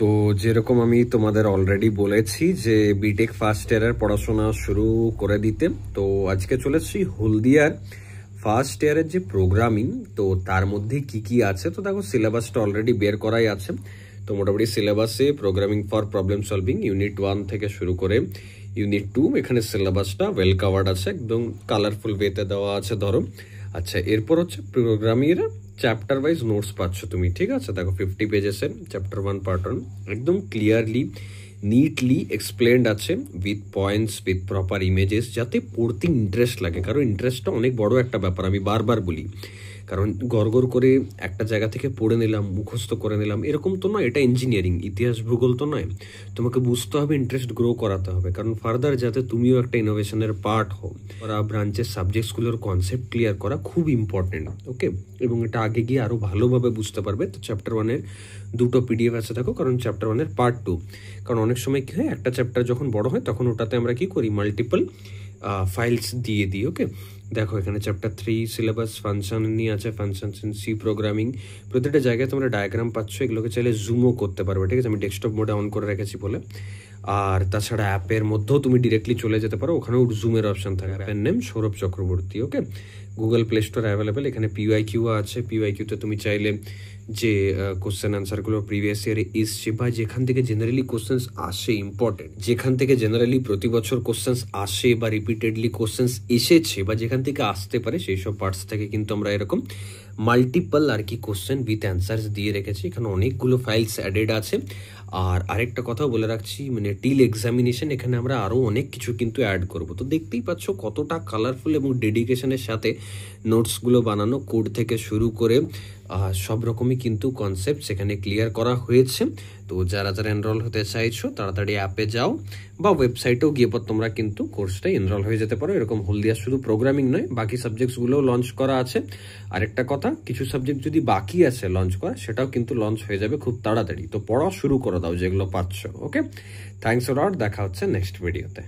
তো যেরকম আমি তোমাদের অলরেডি বলেছি যে বিটেক ফার্স্ট ইয়ারের পড়াশোনা শুরু করে দিতে, তো আজকে চলেছি হলদিয়ার ফার্স্ট ইয়ারের যে প্রোগ্রামিং, তো তার মধ্যে কি কি আছে। তো দেখো সিলেবাসটা অলরেডি বের করাই আছে। তো মোটামুটি সিলেবাসে programming for problem solving unit 1 থেকে শুরু করে ইউনিট 2, এখানে সিলেবাসটা ওয়েল কাভার্ড আছে, একদম কালারফুল ওয়েতে দেওয়া আছে ধরো। আচ্ছা, এরপর হচ্ছে প্রোগ্রামিংয়ের চ্যাপ্টার ওয়াইজ নোটস পাচ্ছ তুমি, ঠিক আছে। দেখো 50 পেজেসের চ্যাপ্টার 1 পার্ট 1 একদম ক্লিয়ারলি নিটলি এক্সপ্লেন্ড আছে, with points, with proper images, যাতে পড়তে ইন্টারেস্ট লাগে। কারণ ইন্টারেস্টটা অনেক বড় একটা ব্যাপার, আমি বারবার বলি। কারণ গড় করে একটা জায়গা থেকে পড়ে নিলাম, মুখস্থ করে নিলাম, এরকম তো নয়। এটা ইঞ্জিনিয়ারিং, ইতিহাস ভূগোল তো নয়। তোমাকে বুঝতে হবে, ইন্টারেস্ট গ্রো করাতে হবে। কারণ ফার্দার যাতে তুমিও একটা ইনোভেশনের পার্ট হও, ওরা ব্রাঞ্চের সাবজেক্টসগুলোর কনসেপ্ট ক্লিয়ার করা খুব ইম্পর্টেন্ট, ওকে। এবং এটা আগে গিয়ে আরও ভালোভাবে বুঝতে পারবে। তো চ্যাপ্টার 1-এর 2টো PDF আছে দেখো, কারণ চ্যাপ্টার 1-এর পার্ট 2। কারণ অনেক সময় কী হয়, একটা চ্যাপ্টার যখন বড় হয় তখন ওটাতে আমরা কি করি, মাল্টিপল ফাইলস দিয়ে দিই, ওকে। দেখো এখানে চ্যাপ্টার 3 সিলেবাস ফাংশন নিয়ে আছে, ফাংশনস ইন সি প্রোগ্রামিং। প্রতিটা জায়গায় তোমরা ডায়াগ্রাম পাচ্ছ, এগুলোকে চাইলে জুমও করতে পারবে, ঠিক আছে। আমি ডেস্কটপ মোডে অন করে রেখেছি বলে। আর তাছাড়া অ্যাপের মধ্যেও তুমি ডিরেক্টলি চলে যেতে পারো, ওখানেও জুমের অপশন থাকে। অ্যাপের name Sourav Chakraborty, okay. Google Play Store available. এখানে PYQ আছে, PYQতে তুমি চাইলে যে কোশ্চেন আনসারগুলো প্রিভিয়াস ইয়ারে এসছে বা যেখান থেকে জেনারেলি কোশ্চেন্স আসে, ইম্পর্টেন্ট যেখান থেকে জেনারেলি প্রতি বছর কোশ্চেন্স আসে বা রিপিটেডলি কোশ্চেন্স এসেছে বা যেখান থেকে আসতে পারে, সেই সব পার্টস থেকে কিন্তু আমরা এরকম মাল্টিপল আর কি কোশ্চেন উইথ অ্যান্সার্স দিয়ে রেখেছি। এখানে অনেকগুলো ফাইলস অ্যাডেড আছে। আর আরেকটা কথাও বলে রাখছি, মানে টিল এক্সামিনেশন এখানে আমরা আরও অনেক কিছু কিন্তু অ্যাড করব। তো দেখতেই পাচ্ছ কতটা কালারফুল এবং ডেডিকেশনের সাথে নোটসগুলো বানানো, কোড থেকে শুরু করে সব রকমই কিন্তু কনসেপ্ট সেখানে ক্লিয়ার করা হয়েছে। তো যারা যারা এনরোল হতে চাইছো তাড়াতাড়ি অ্যাপে যাও বা ওয়েবসাইটেও গিয়ে পর তোমরা কিন্তু কোর্সটা এনরোল হয়ে যেতে পারো। এরকম হলদিয়া শুধু প্রোগ্রামিং নয়, বাকি সাবজেক্টসগুলোও লঞ্চ করা আছে। আরেকটা কথা, কিছু সাবজেক্ট যদি বাকি আছে লঞ্চ করা, সেটাও কিন্তু লঞ্চ হয়ে যাবে খুব তাড়াতাড়ি। তো পড়া শুরু করে দাও যেগুলো পাচ্ছ, ওকে। থ্যাংকস আ লট, দেখা হচ্ছে নেক্সট ভিডিওতে।